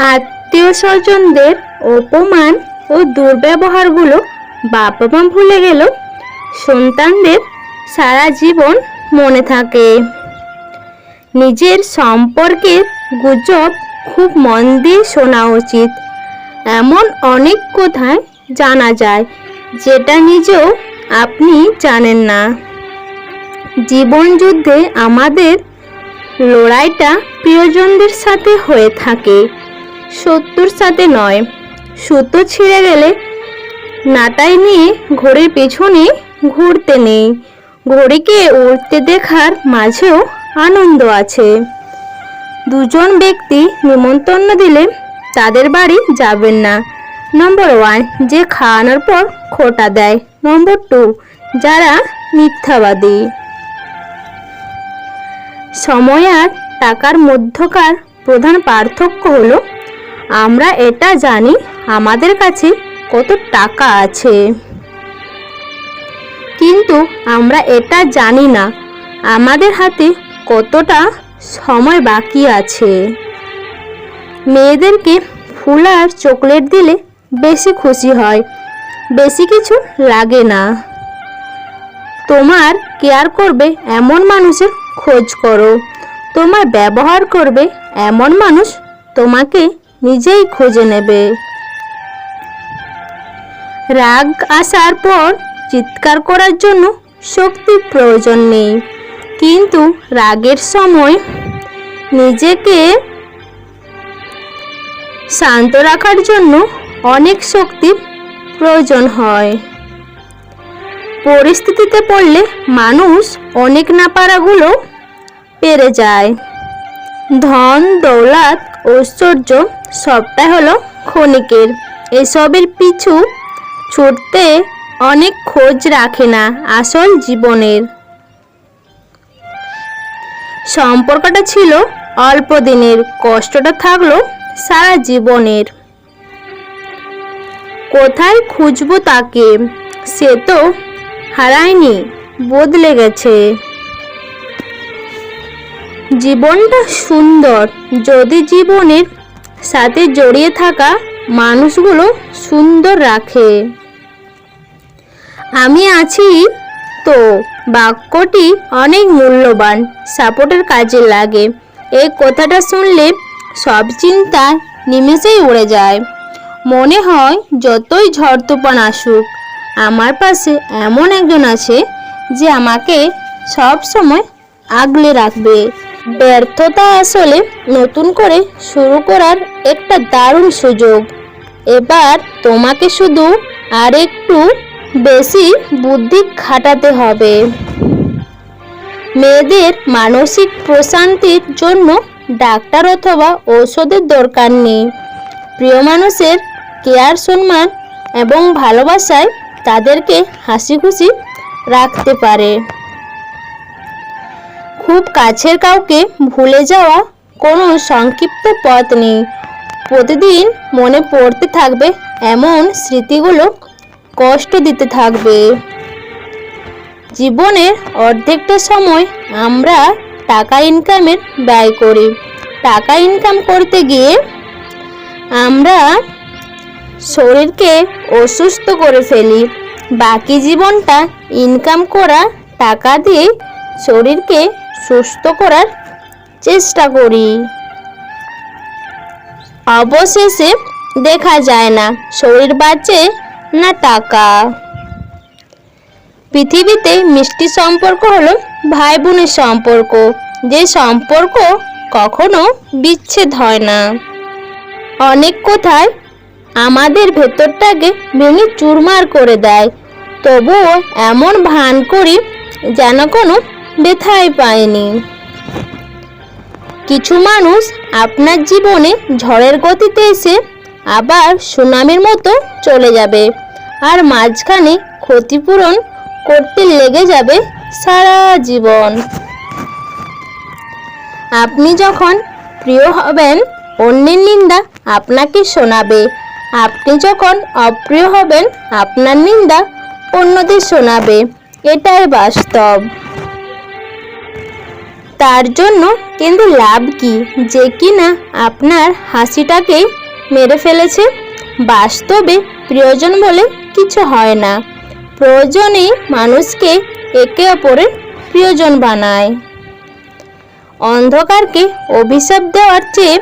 আত্মীয় স্বজনদের অপমান ও দুর্ব্যবহারগুলো বাবা মা ভুলে গেল সন্তানদের সারা জীবন মনে থাকে। নিজের সম্পর্কের গুজব খুব মন দিয়ে শোনা উচিত। এমন অনেক কথাই জানা যায় যেটা নিজেও আপনি জানেন না। জীবন যুদ্ধে আমাদের লড়াইটা প্রিয়জনদের সাথে হয়ে থাকে, শত্রুর সাথে নয়। সুতো ছিঁড়ে গেলে নাটাই নিয়ে ঘড়ির পেছনে ঘুরতে নেই, ঘড়িকে উড়তে দেখার মাঝেও আনন্দ আছে। দুজন ব্যক্তি নিমন্ত্রণ দিলে তাদের বাড়ি যাবেন না। নম্বর 1, যে খাওয়ানোর পর খোঁটা দেয়। নম্বর 2, যারা মিথ্যাবাদী। সময় আর টাকার মধ্যকার প্রধান পার্থক্য হলো আমরা এটা জানি আমাদের কাছে কত টাকা আছে, কিন্তু আমরা এটা জানি না আমাদের হাতে কতটা সময় বাকি আছে। মেয়েদেরকে ফুল আর চকলেট দিলে বেশি খুশি হয়, বেশি কিছু লাগে না। তোমার কেয়ার করবে এমন মানুষের খোঁজ করো, তোমার ব্যবহার করবে এমন মানুষ তোমাকে নিজেই খুঁজে নেবে। রাগ আসার পর চিৎকার করার জন্য শক্তির প্রয়োজন নেই, কিন্তু রাগের সময় নিজেকে শান্ত রাখার জন্য অনেক শক্তির প্রয়োজন হয়। পরিস্থিতিতে পড়লে মানুষ অনেক না পারাগুলো পেরে যায়। ধন দৌলত ঐশ্বর্য সবটাই হলো ক্ষণিকের, এসবের পিছু ছুটতে অনেক খোঁজ রাখে না আসল জীবনের। সম্পর্কটা ছিল অল্প দিনের, কষ্টটা থাকলো সারা জীবনের। কোথায় খুঁজবো তাকে, সে তো হারায়নি, বদলে গেছে। জীবনটা সুন্দর যদি জীবনের সাথে জড়িয়ে থাকা মানুষগুলো সুন্দর রাখে। আমি আছি তো বাক্যটি অনেক মূল্যবান, সাপোর্টের কাজে লাগে। এই কথাটা শুনলে সব চিন্তা নিমেষেই উড়ে যায়। মনে হয় যতই ঝড় তুফান আসুক আমার পাশে এমন একজন আছে যে আমাকে সব সময় আগলে রাখবে। ব্যর্থতা আসলে নতুন করে শুরু করার একটা দারুণ সুযোগ। এবার তোমাকে শুধু আর একটু বেশি বুদ্ধি খাটাতে হবে। মেয়েদের মানসিক প্রশান্তির জন্য ডাক্তার অথবা ঔষধের দরকার নেই। প্রিয় মানুষের কেয়ার, সম্মান এবং ভালোবাসায় তাদেরকে হাসি খুশি রাখতে পারে। খুব কাছের কাউকে ভুলে যাওয়া কোনো সংক্ষিপ্ত পথ নেই। প্রতিদিন মনে পড়তে থাকবে এমন স্মৃতিগুলো কষ্ট দিতে থাকবে। জীবনের অর্ধেকটা সময় আমরা টাকা ইনকামের ব্যয় করি। টাকা ইনকাম করতে গিয়ে আমরা শরীরকে অসুস্থ করে ফেলি। বাকি জীবনটা ইনকাম করা টাকা দিয়ে শরীরকে সুস্থ করার চেষ্টা করি। অবশেষে দেখা যায় না শরীর বাঁচে না টাকা। পৃথিবীতে মিষ্টি সম্পর্ক হলো ভাই বোনের সম্পর্ক, যে সম্পর্ক কখনো বিচ্ছেদ হয় না। অনেক কথায় আমাদের ভেতরটাকে ভেঙে চুরমার করে দেয়, তবুও এমন ভান করি যেন কোনো ব্যথাই পায়নি। কিছু মানুষ আপনার জীবনে ঝড়ের গতিতে এসে আবার সুনামির মতো চলে যাবে, আর মাঝখানে ক্ষতিপূরণ করতে লেগে যাবে সারা জীবন। আপনি যখন প্রিয় হবেন অন্যের নিন্দা আপনাকে শোনাবে, আপনি যখন অপ্রিয় হবেন আপনার নিন্দা অন্যদের শোনাবে। এটাই বাস্তব। তার জন্য কিন্তু লাভ কি যে কিনা আপনার হাসিটাকেই মেরে ফেলেছে? বাস্তবে প্রিয়জন বলে কিছু হয় না, প্রয়োজনেই মানুষকে একে অপরের প্রিয়জন বানায়। অন্ধকারকে অভিশাপ দেওয়ার চেয়ে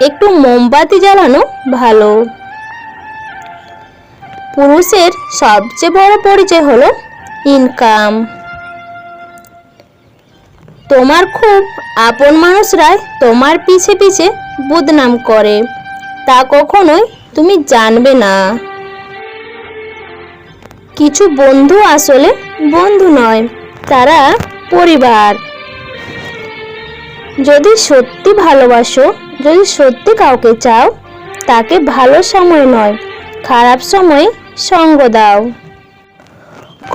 একটু মোমবাতি জ্বালানো ভালো। পুরুষের সবচেয়ে বড় পরিচয় হলো ইনকাম। তোমার খুব আপন মানুষরাই তোমার পিছে পিছে বদনাম করে, তা কখনোই তুমি জানবে না। কিছু বন্ধু আসলে বন্ধু নয়, তারা পরিবার। যদি সত্যি ভালোবাসো, যদি সত্যি কাউকে চাও, তাকে ভালো সময় নয়, খারাপ সময়ে সঙ্গ দাও।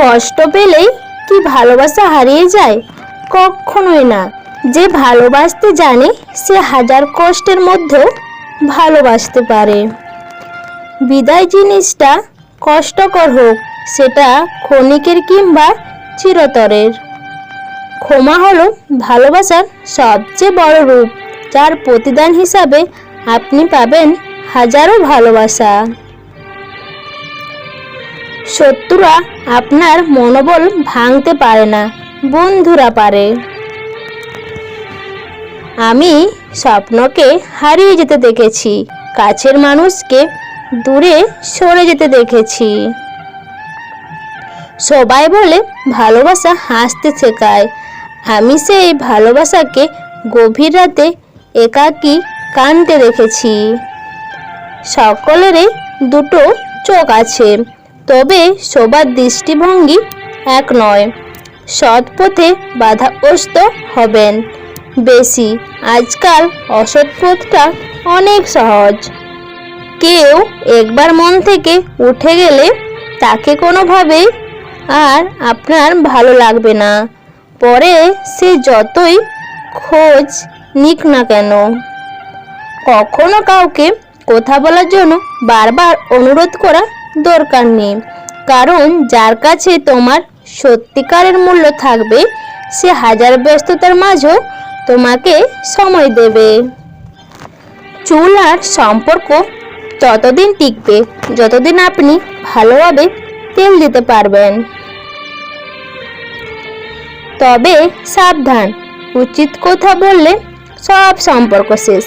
কষ্ট পেলেই কি ভালোবাসা হারিয়ে যায়? কখনোই না। যে ভালোবাসতে জানে সে হাজার কষ্টের মধ্যেও ভালোবাসতে পারে। বিদায় জিনিসটা কষ্টকর হোক, সেটা ক্ষণিকের কিংবা চিরতরের। ক্ষমা হলো ভালোবাসার সবচেয়ে বড় রূপ, যার প্রতিদান হিসাবে আপনি পাবেন হাজারো ভালোবাসা। শত্রুরা আপনার মনোবল ভাঙতে পারে না, বন্ধুরা পারে। আমি স্বপ্নকে হারিয়ে যেতে দেখেছি, কাছের মানুষকে দূরে সরে যেতে দেখেছি। সবাই বলে ভালোবাসা হাসতে শেখায়, আমি সেই ভালোবাসাকে গভীর রাতে একাকী কাঁদতে দেখেছি। সকলেরই দুটো চোখ আছে, তবে সবার দৃষ্টিভঙ্গি এক নয়। সৎ পথে বাধাগ্রস্ত হবেন বেশি, আজকাল অসৎ পথটা অনেক সহজ। কেউ একবার মন থেকে উঠে গেলে তাকে কোনোভাবেই আর আপনার ভালো লাগবে না, পরে সে যতই খোঁজ নিক না কেন। কখনো কাউকে কথা বলার জন্য বারবার অনুরোধ করা দরকার নেই, কারণ যার কাছে তোমার সত্যিকারের মূল্য থাকবে সে হাজার ব্যস্ততার মাঝেও তোমাকে সময় দেবে। চুল আর সম্পর্ক ততদিন টিকবে যতদিন আপনি ভালোভাবে তেল দিতে পারবেন। তবে সাবধান, উচিত কথা বললে সব সম্পর্ক শেষ।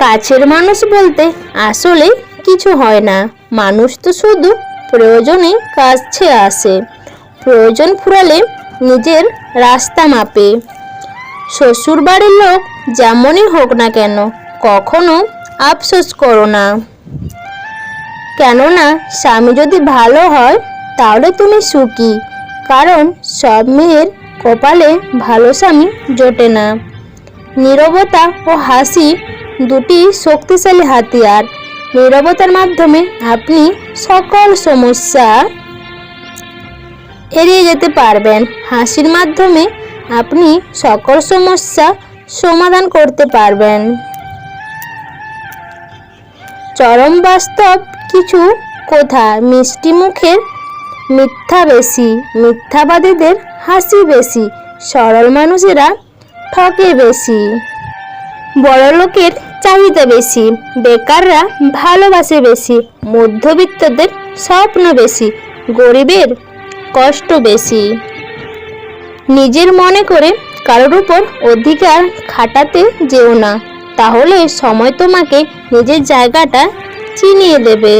কাছের মানুষ বলতে আসলে কিছু হয় না, মানুষ তো শুধু প্রয়োজনে কাছে আসে, প্রয়োজন ফুরালে নিজের রাস্তা মাপে। শ্বশুর বাড়ির লোক যেমনই হোক না কেন কখনো আফসোস করো না, কেননা স্বামী যদি ভালো হয় তাহলে তুমি সুখী, কারণ সব মেয়ের কপালে ভালো স্বামী জোটে না। নীরবতা ও হাসি দুটি শক্তিশালী হাতিয়ার। নীরবতার মাধ্যমে আপনি সকল সমস্যা এড়িয়ে যেতে পারবেন, হাসির মাধ্যমে আপনি সকল সমস্যা সমাধান করতে পারবেন। চরম বাস্তব কিছু কথা, মিষ্টি মুখের মিথ্যা বেশি, মিথ্যাবাদীদের হাসি বেশি, সরল মানুষেরা ঠকে বেশি। বড়লোকের চাহিদা বেশি, বেকাররা ভালোবাসে বেশি, মধ্যবিত্তদের স্বপ্ন বেশি, গরিবের কষ্ট বেশি। নিজের মনে করে কারোর উপর অধিকার খাটাতে যেও না, তাহলে সময় তোমাকে নিজের জায়গাটা চিনিয়ে দেবে।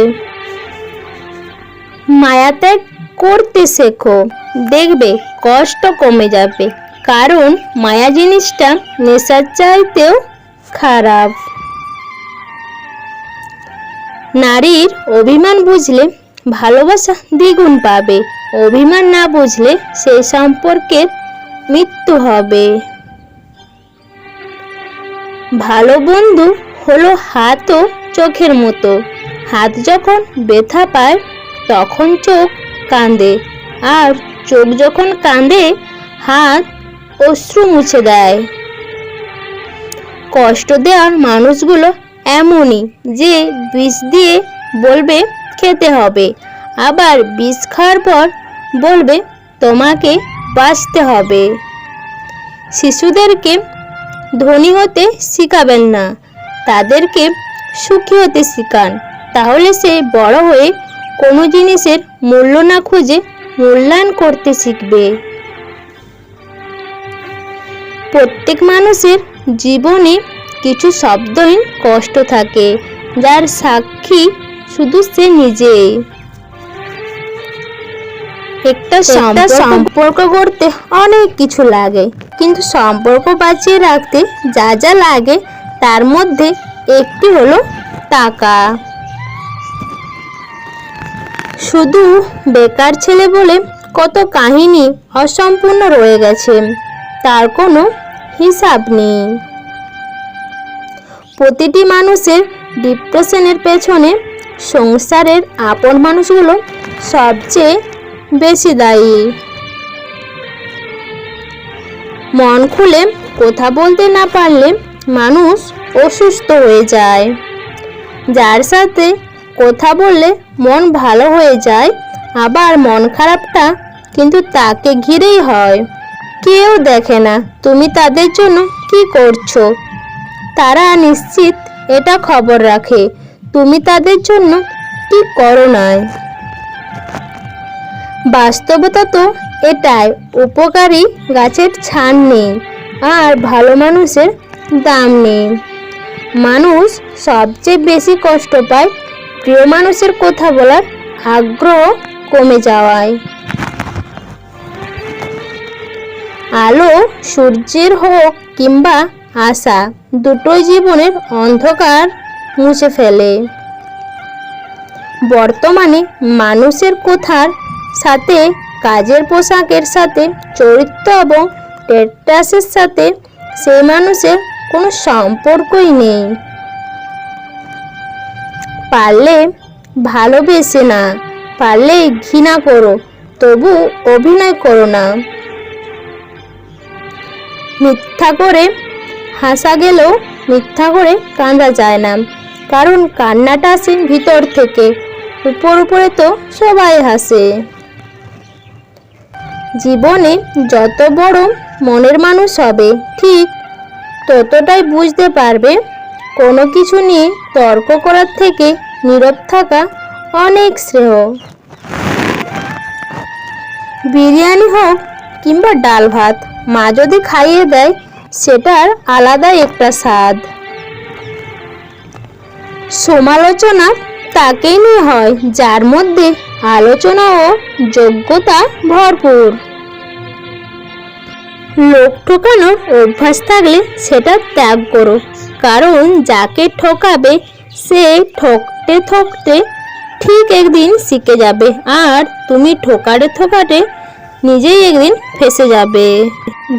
মায়া ত্যাগ করতে শেখো, দেখবে কষ্ট কমে যাবে, কারণ মায়া জিনিসটা নেশার চাইতেও খারাপ। নারীর অভিমান বুঝলে ভালোবাসা দ্বিগুণ পাবে, অভিমান না বুঝলে সেই সম্পর্কের মৃত্যু হবে। ভালো বন্ধু হলো হাত ও চোখের মতো, হাত যখন ব্যথা পায় তখন চোখ কাঁদে, আর চোখ যখন কাঁদে হাত অশ্রু মুছে দেয়। কষ্ট দেওয়ার মানুষগুলো এমনই যে বিষ দিয়ে বলবে খেতে হবে, আবার বিষ খাওয়ার পর বলবে তোমাকে বাঁচতে হবে। শিশুদেরকে ধনী হতে শেখাবেন না, তাদেরকে সুখী হতে শেখান। তাহলে সে বড় হয়ে কোনো জিনিসের মূল্য না খুঁজে মূল্যায়ন করতে শিখবে। প্রত্যেক মানুষের জীবনে কিছু শব্দহীন কষ্ট থাকে, যার সাক্ষী শুধু সে নিজেই। একটা সম্পর্ক গড়তে অনেক কিছু লাগে, কিন্তু সম্পর্ক বাঁচিয়ে রাখতে যা যা লাগে তার মধ্যে একটি হলো টাকা। শুধু বেকার ছেলে বলে কত কাহিনী অসম্পূর্ণ রয়ে গেছে, তার কোনো হিসাব নেই। প্রতিটি মানুষের ডিপ্রেশনের পেছনে সংসারের আপন মানুষগুলো সবচেয়ে বেশি দায়ী। মন খুলে কথা বলতে না পারলে মানুষ অসুস্থ হয়ে যায়। যার সাথে কথা বললে মন ভালো হয়ে যায়, আবার মন খারাপটা কিন্তু তাকে ঘিরেই হয়। কেউ দেখে না তুমি তাদের জন্য কি করছো, তারা নিশ্চিত এটা খবর রাখে তুমি তাদের জন্য কি করো না। বাস্তবতা তো এটাই, উপকারী গাছের ছান নেই আর ভালো মানুষের দাম নেই। মানুষ সবচেয়ে বেশি কষ্ট পায় প্রিয় মানুষের কথা বলার আগ্রহ কমে যাওয়ায়। আলো সূর্যের হোক কিংবা আশা, দুটোই জীবনের অন্ধকার মুছে ফেলে। বর্তমানে মানুষের কথার সাথে, কাজের পোশাকের সাথে, চরিত্র এবং স্ট্যাটাসের সাথে সেই মানুষের কোনো সম্পর্কই নেই। পারলে ভালোবেসে না, পারলে ঘৃণা করো, তবু অভিনয় করো না। মিথ্যা করে হাসা গেলেও মিথ্যা করে কাঁদা যায় না, কারণ কান্নাটা আসে ভিতর থেকে, উপরে তো সবাই হাসে। জীবনে যত বড় মনের মানুষ হবে ঠিক ততটাই বুঝতে পারবে কোনো কিছু নিয়ে তর্ক করার থেকে নীরব থাকা অনেক শ্রেয়। বিরিয়ানি হোক কিংবা ডাল ভাত, মা যদি খাইয়ে দেয় সেটার আলাদা একটা স্বাদ। সমালোচনা তাকেই নিয়ে হয় যার মধ্যে আলোচনা ও যোগ্যতা ভরপুর। লোক ঠকানোর অভ্যাস থাকলে সেটা ত্যাগ করো, কারণ যাকে ঠকাবে সে ঠকতে ঠকতে ঠিক একদিন শিখে যাবে, আর তুমি ঠকাতে নিজেই একদিন ফেঁসে যাবে।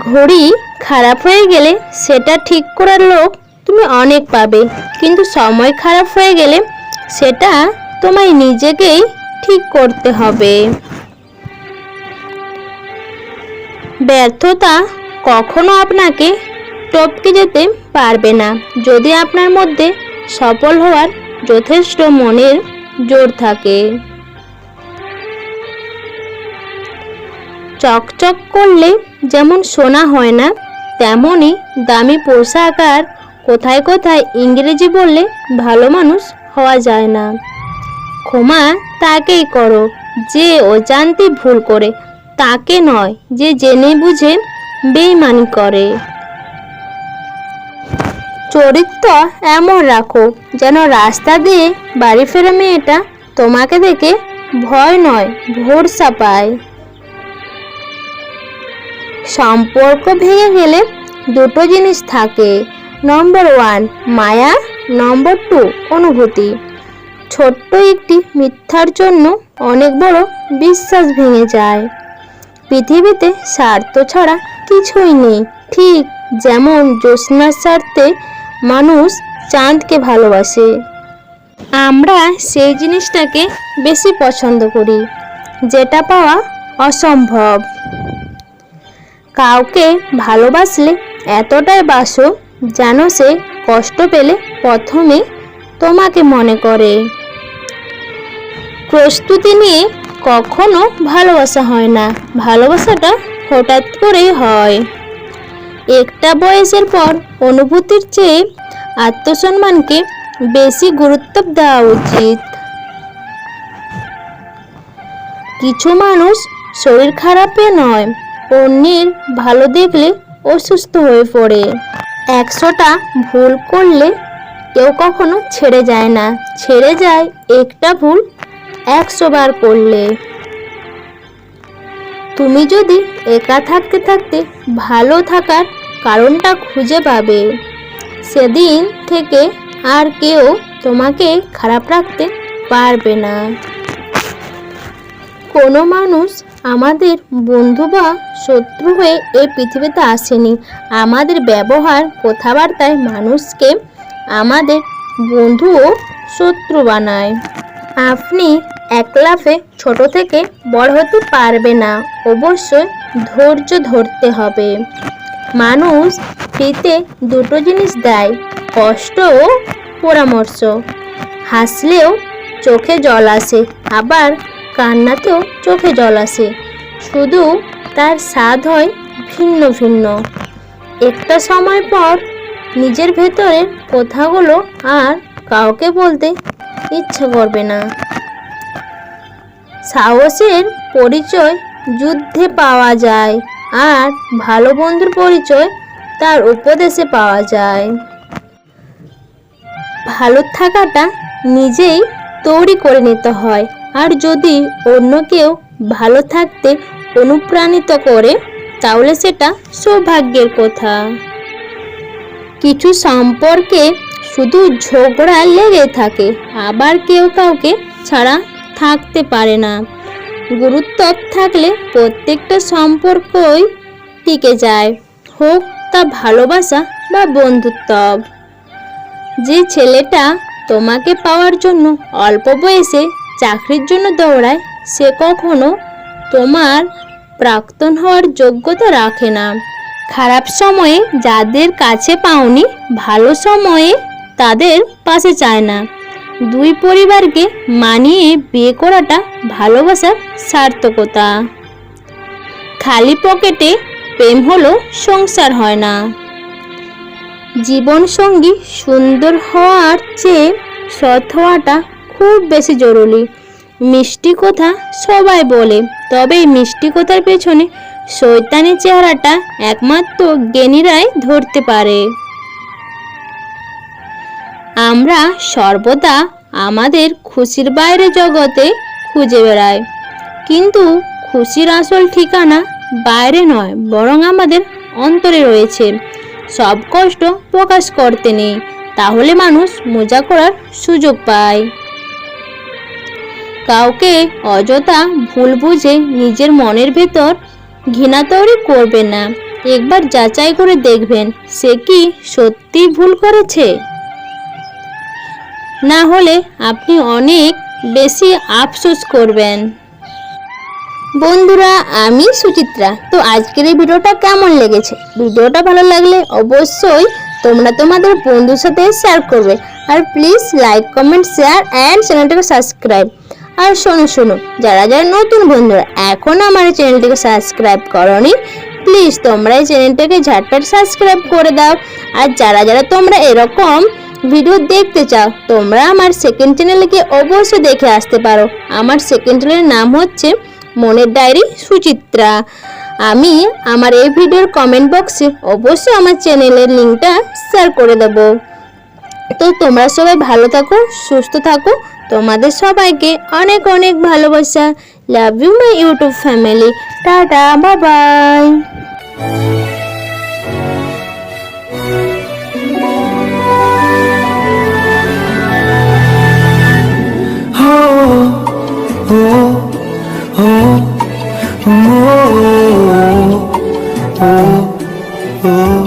ঘড়ি খারাপ হয়ে গেলে সেটা ঠিক করার লোক তুমি অনেক পাবে, কিন্তু সময় খারাপ হয়ে গেলে সেটা তোমায় নিজেকেই ঠিক করতে হবে। ব্যর্থতা কখনো আপনাকে টপকে যেতে পারবে না যদি আপনার মধ্যে সফল হওয়ার যথেষ্ট মনের জোর থাকে। চকচক করলে যেমন সোনা হয় না, তেমনই দামি পোশাক আর কোথায় কোথায় ইংরেজি বললে ভালো মানুষ হওয়া যায় না। ক্ষমা তাকেই করো যে অজান্তে ভুল করে, তাকে নয় যে জেনে বুঝে বেইমানি করে। চরিত্র এমন রাখো যেন রাস্তা দিয়ে বাড়ি ফেরা মেয়েটা তোমাকে দেখে ভয় নয় ভরসা পায়। সম্পর্ক ভেঙে গেলে দুটো জিনিস থাকে, নম্বর 1 মায়া, নম্বর 2 অনুভূতি। ছোট্ট একটি মিথ্যার জন্য অনেক বড় বিশ্বাস ভেঙে যায়। পৃথিবীতে স্বার্থ ছাড়া কিছুই নেই, ঠিক যেমন জ্যোৎস্নার স্বার্থে মানুষ চাঁদকে ভালোবাসে। আমরা সেই জিনিসটাকে বেশি পছন্দ করি যেটা পাওয়া অসম্ভব। কাউকে ভালোবাসলে এতটাই বাসো যেন সে কষ্ট পেলে প্রথমে তোমাকে মনে করে। প্রস্তুতি নিয়ে কখনো ভালোবাসা হয় না, ভালোবাসাটা হঠাৎ করেই হয়। একটা বয়সের পর অনুভূতির চেয়ে আত্মসম্মানকে বেশি গুরুত্ব দেওয়া উচিত। কিছু মানুষ শরীর খারাপে নয়, অন্যের ভালো দেখলে অসুস্থ হয়ে পড়ে। 100টা ভুল করলে কেউ কখনো ছেড়ে যায় না, ছেড়ে যায় একটা ভুল 100 বার করলে। তুমি যদি একা থাকতে থাকতে ভালো থাকার কারণটা খুঁজে পাবে, সেদিন থেকে আর কেউ তোমাকে খারাপ রাখতে পারবে না। কোনো মানুষ আমাদের বন্ধু বা শত্রু হয়ে এই পৃথিবীতে আসেনি। আমাদের ব্যবহার, কথাবার্তায় মানুষকে আমাদের বন্ধু ও শত্রু বানায়। আপনি এক লাফে ছোট থেকে বড় হতে পারবে না, অবশ্যই ধৈর্য ধরতে হবে। মানুষ ফ্রিতে দুটো জিনিস দেয়, কষ্ট ও পরামর্শ। হাসলেও চোখে জল আসে, আবার কান্নাতেও চোখে জল আসে, শুধু তার স্বাদ হয় ভিন্ন ভিন্ন। একটা সময় পর নিজের ভেতরের কথাগুলো আর কাউকে বলতে ইচ্ছে করবে না। সাহসের পরিচয় যুদ্ধে পাওয়া যায়, আর ভালো বন্ধুর পরিচয় তার উপদেশে পাওয়া যায়। ভালো থাকাটা নিজেই তৈরি করে নিতে হয়, আর যদি অন্য কেউ ভালো থাকতে অনুপ্রাণিত করে তাহলে সেটা সৌভাগ্যের কথা। কিছু সম্পর্কে শুধু ঝগড়া লেগে থাকে, আবার কেউ কাউকে ছাড়া থাকতে পারে না। গুরুত্ব থাকলে প্রত্যেকটা সম্পর্কই টিকে যায়, হোক তা ভালোবাসা বা বন্ধুত্ব। যে ছেলেটা তোমাকে পাওয়ার জন্য অল্প বয়সে চাকরির জন্য দৌড়ায়, সে কখনো তোমার প্রাক্তন হওয়ার যোগ্যতা রাখে না। খারাপ সময়ে যাদের কাছে পাওনি, ভালো সময়ে তাদের পাশে চায় না। দুই পরিবারকে মানিয়ে বিয়ে করাটা ভালোবাসার সার্থকতা। খালি পকেটে প্রেম হলো সংসার হয় না। জীবন সঙ্গী সুন্দর হওয়ার চেয়ে সৎ হওয়াটা খুব বেশি জরুরি। মিষ্টি কথা সবাই বলে, তবে এই মিষ্টি কথার পেছনে শয়তানি চেহারাটা একমাত্র জ্ঞানীরাই ধরতে পারে। আমরা সর্বদা আমাদের খুশির বাইরে জগতে খুঁজে বেড়াই, কিন্তু খুশির আসল ঠিকানা বাইরে নয়, বরং আমাদের অন্তরে রয়েছে। সব কষ্ট প্রকাশ করতে নেই, তাহলে মানুষ মজা করার সুযোগ পায়। কাউকে অযথা ভুল বুঝে নিজের মনের ভেতর ঘৃণা তৈরি করবেন না। একবার যাচাই করে দেখবেন সে কি সত্যি ভুল করেছে, না হলে আপনি অনেক বেশি আফসোস করবেন। বন্ধুরা, আমি সুচিত্রা। তো আজকের এই ভিডিওটা কেমন লেগেছে? ভিডিওটা ভালো লাগলে অবশ্যই তোমরা তোমাদের বন্ধুর সাথে শেয়ার করবে, আর please like, comment, share and চ্যানেলটাকে সাবস্ক্রাইব। আর শোনো, যারা যারা নতুন বন্ধুরা এখন আমার চ্যানেলটিকে সাবস্ক্রাইব করনি, প্লিজ তোমরা এই চ্যানেলটাকে ঝটপট সাবস্ক্রাইব করে দাও। আর যারা যারা তোমরা এরকম ভিডিও দেখতে চাও, তোমরা আমার সেকেন্ড চ্যানেলে গিয়ে অবশ্যই দেখে আসতে পারো। আমার সেকেন্ড চ্যানেলের নাম হচ্ছে মনের ডায়েরি সুচিত্রা। আমি আমার এই ভিডিওর কমেন্ট বক্সে অবশ্যই আমার চ্যানেলের লিঙ্কটা শেয়ার করে দেব। তো তোমরা সবাই ভালো থাকো, সুস্থ থাকো। তোমাদের সবাইকে অনেক অনেক ভালোবাসা। Love you my YouTube family. Tata, bye bye. oh, oh, oh.